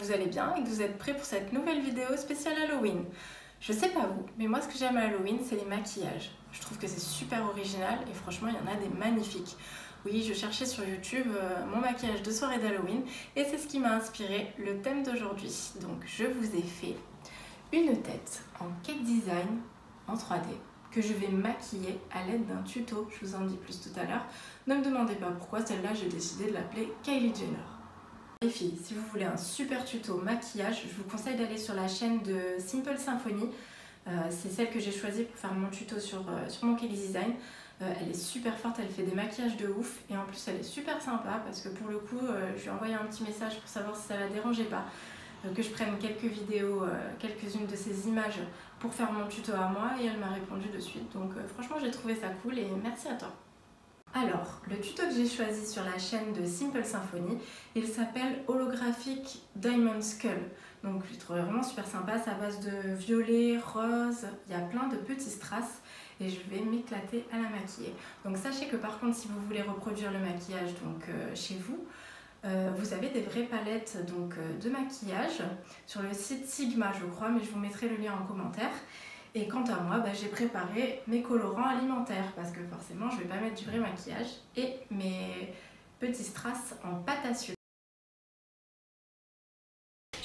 vous allez bien et que vous êtes prêts pour cette nouvelle vidéo spéciale Halloween. Je sais pas vous, mais moi ce que j'aime à Halloween, c'est les maquillages. Je trouve que c'est super original et franchement, il y en a des magnifiques. Oui, je cherchais sur YouTube mon maquillage de soirée d'Halloween et c'est ce qui m'a inspiré le thème d'aujourd'hui. Donc je vous ai fait une tête en cake design en 3D que je vais maquiller à l'aide d'un tuto. Je vous en dis plus tout à l'heure. Ne me demandez pas pourquoi, celle-là j'ai décidé de l'appeler Kylie Jenner. Les filles, si vous voulez un super tuto maquillage, je vous conseille d'aller sur la chaîne de Simple Symphony. C'est celle que j'ai choisie pour faire mon tuto sur mon cake design. Elle est super forte, elle fait des maquillages de ouf et en plus elle est super sympa parce que pour le coup, je lui ai envoyé un petit message pour savoir si ça la dérangeait pas. Que je prenne quelques vidéos, quelques-unes de ces images pour faire mon tuto à moi et elle m'a répondu de suite. Donc franchement j'ai trouvé ça cool et merci à toi. Alors, le tuto que j'ai choisi sur la chaîne de Simple Symphony, il s'appelle Holographic Diamond Skull. Donc je l'ai trouvé vraiment super sympa, c'est à base de violet, rose, il y a plein de petits strass et je vais m'éclater à la maquiller. Donc sachez que par contre si vous voulez reproduire le maquillage chez vous, vous avez des vraies palettes de maquillage sur le site Sigma je crois, mais je vous mettrai le lien en commentaire. Et quant à moi, j'ai préparé mes colorants alimentaires parce que forcément je ne vais pas mettre du vrai maquillage et mes petits strass en pâte à sucre.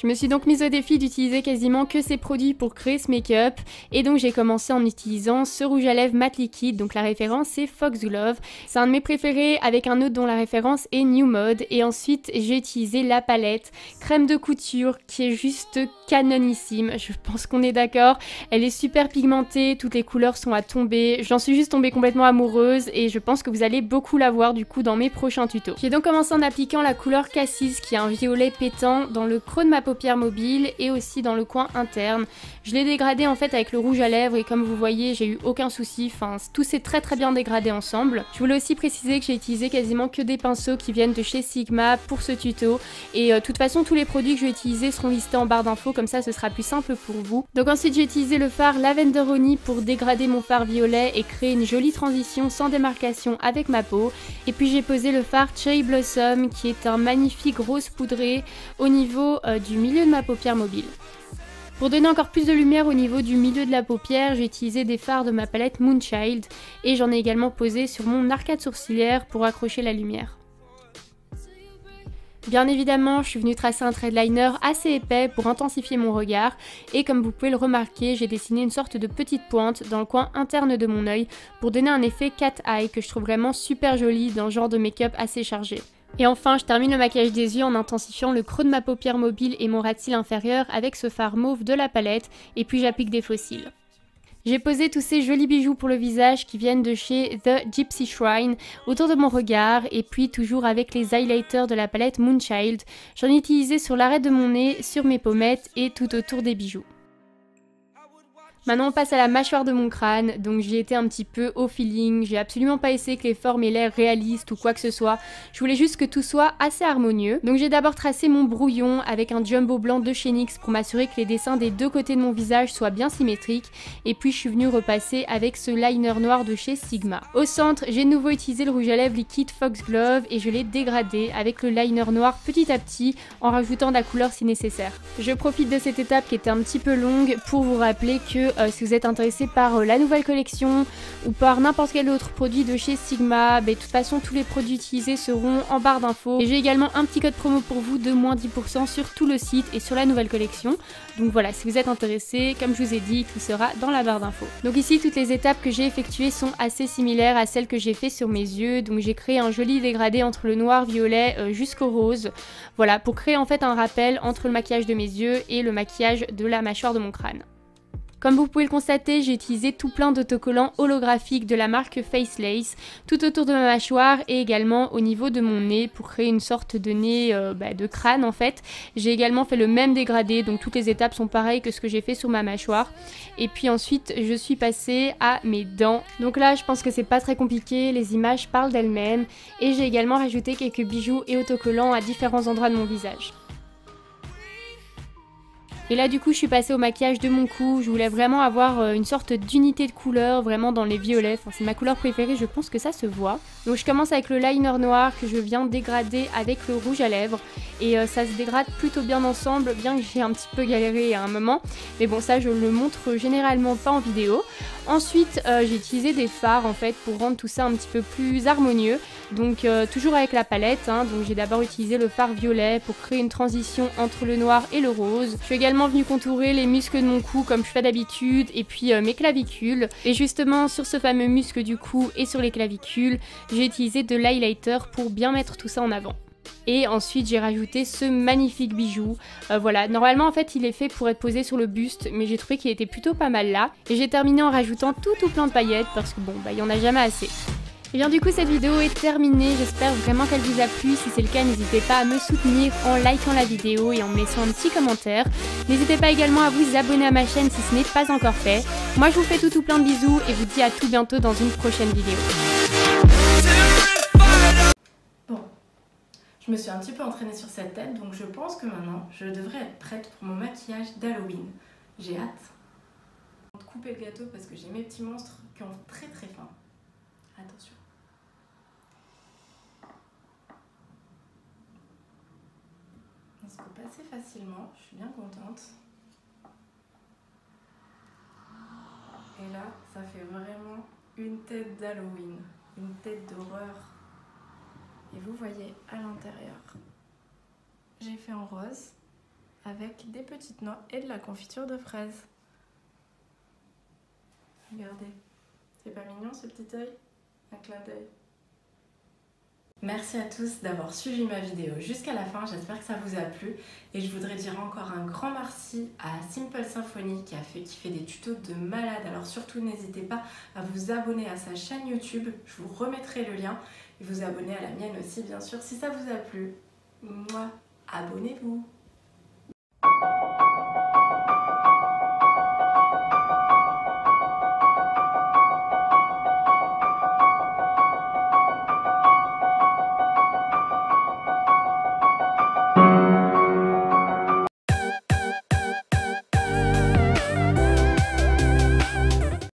Je me suis donc mise au défi d'utiliser quasiment que ces produits pour créer ce make-up et donc j'ai commencé en utilisant ce rouge à lèvres mat liquide, donc la référence c'est Foxglove. C'est un de mes préférés avec un autre dont la référence est New Mode et ensuite j'ai utilisé la palette crème de couture qui est juste canonissime, je pense qu'on est d'accord. Elle est super pigmentée, toutes les couleurs sont à tomber, j'en suis juste tombée complètement amoureuse et je pense que vous allez beaucoup la voir du coup dans mes prochains tutos. J'ai donc commencé en appliquant la couleur Cassis qui est un violet pétant dans le creux de ma paupière mobile et aussi dans le coin interne. Je l'ai dégradé en fait avec le rouge à lèvres et comme vous voyez j'ai eu aucun souci, enfin tout s'est très bien dégradé ensemble. Je voulais aussi préciser que j'ai utilisé quasiment que des pinceaux qui viennent de chez Sigma pour ce tuto et de toute façon tous les produits que je vais utiliser seront listés en barre d'infos, comme ça ce sera plus simple pour vous. Donc ensuite j'ai utilisé le fard Lavender Honey pour dégrader mon fard violet et créer une jolie transition sans démarcation avec ma peau. Et puis j'ai posé le fard Cherry Blossom qui est un magnifique rose poudré au niveau du milieu de ma paupière mobile. Pour donner encore plus de lumière au niveau du milieu de la paupière, j'ai utilisé des fards de ma palette Moonchild et j'en ai également posé sur mon arcade sourcilière pour accrocher la lumière. Bien évidemment, je suis venue tracer un trait de liner assez épais pour intensifier mon regard et comme vous pouvez le remarquer, j'ai dessiné une sorte de petite pointe dans le coin interne de mon œil pour donner un effet cat eye que je trouve vraiment super joli dans ce genre de make-up assez chargé. Et enfin, je termine le maquillage des yeux en intensifiant le creux de ma paupière mobile et mon ras de cils inférieur avec ce fard mauve de la palette et puis j'applique des faux cils. J'ai posé tous ces jolis bijoux pour le visage qui viennent de chez The Gypsy Shrine autour de mon regard et puis toujours avec les highlighters de la palette Moonchild. J'en ai utilisé sur l'arête de mon nez, sur mes pommettes et tout autour des bijoux. Maintenant on passe à la mâchoire de mon crâne, donc j'y étais un petit peu au feeling, j'ai absolument pas essayé que les formes aient l'air réalistes ou quoi que ce soit, je voulais juste que tout soit assez harmonieux. Donc j'ai d'abord tracé mon brouillon avec un jumbo blanc de chez NYX pour m'assurer que les dessins des deux côtés de mon visage soient bien symétriques, et puis je suis venue repasser avec ce liner noir de chez Sigma. Au centre, j'ai de nouveau utilisé le rouge à lèvres liquide Foxglove et je l'ai dégradé avec le liner noir petit à petit en rajoutant de la couleur si nécessaire. Je profite de cette étape qui était un petit peu longue pour vous rappeler que si vous êtes intéressé par la nouvelle collection ou par n'importe quel autre produit de chez Sigma, de toute façon tous les produits utilisés seront en barre d'infos. Et j'ai également un petit code promo pour vous de moins 10% sur tout le site et sur la nouvelle collection. Donc voilà, si vous êtes intéressé, comme je vous ai dit, tout sera dans la barre d'infos. Donc ici, toutes les étapes que j'ai effectuées sont assez similaires à celles que j'ai fait sur mes yeux. Donc j'ai créé un joli dégradé entre le noir violet jusqu'au rose. Voilà, pour créer en fait un rappel entre le maquillage de mes yeux et le maquillage de la mâchoire de mon crâne. Comme vous pouvez le constater, j'ai utilisé tout plein d'autocollants holographiques de la marque Facelace tout autour de ma mâchoire et également au niveau de mon nez pour créer une sorte de nez de crâne en fait. J'ai également fait le même dégradé, donc toutes les étapes sont pareilles que ce que j'ai fait sur ma mâchoire. Et puis ensuite, je suis passée à mes dents. Donc là, je pense que c'est pas très compliqué, les images parlent d'elles-mêmes. Et j'ai également rajouté quelques bijoux et autocollants à différents endroits de mon visage. Et là du coup je suis passée au maquillage de mon cou, je voulais vraiment avoir une sorte d'unité de couleur vraiment dans les violets, enfin, c'est ma couleur préférée, je pense que ça se voit. Donc je commence avec le liner noir que je viens dégrader avec le rouge à lèvres et ça se dégrade plutôt bien ensemble, bien que j'ai un petit peu galéré à un moment, mais bon ça je le montre généralement pas en vidéo. Ensuite j'ai utilisé des fards en fait pour rendre tout ça un petit peu plus harmonieux, donc toujours avec la palette, hein. Donc j'ai d'abord utilisé le fard violet pour créer une transition entre le noir et le rose. Je suis également venue contourer les muscles de mon cou comme je fais d'habitude et puis mes clavicules, et justement sur ce fameux muscle du cou et sur les clavicules j'ai utilisé de l'highlighter pour bien mettre tout ça en avant. Et ensuite j'ai rajouté ce magnifique bijou, voilà, normalement en fait il est fait pour être posé sur le buste, mais j'ai trouvé qu'il était plutôt pas mal là, et j'ai terminé en rajoutant tout plein de paillettes parce que bon bah il y en a jamais assez. Et bien du coup cette vidéo est terminée, j'espère vraiment qu'elle vous a plu. Si c'est le cas, n'hésitez pas à me soutenir en likant la vidéo et en me laissant un petit commentaire. N'hésitez pas également à vous abonner à ma chaîne si ce n'est pas encore fait. Moi je vous fais tout plein de bisous et vous dis à tout bientôt dans une prochaine vidéo. Bon, je me suis un petit peu entraînée sur cette tête, donc je pense que maintenant je devrais être prête pour mon maquillage d'Halloween. J'ai hâte de couper le gâteau parce que j'ai mes petits monstres qui ont très faim. Attention. On se coupe assez facilement, je suis bien contente. Et là, ça fait vraiment une tête d'Halloween, une tête d'horreur. Et vous voyez à l'intérieur, j'ai fait en rose avec des petites noix et de la confiture de fraises. Regardez, c'est pas mignon ce petit œil? Un clin d'œil. Merci à tous d'avoir suivi ma vidéo jusqu'à la fin, j'espère que ça vous a plu. Et je voudrais dire encore un grand merci à Simple Symphony qui fait des tutos de malade. Alors surtout n'hésitez pas à vous abonner à sa chaîne YouTube, je vous remettrai le lien. Et vous abonner à la mienne aussi bien sûr si ça vous a plu. Moi, abonnez-vous.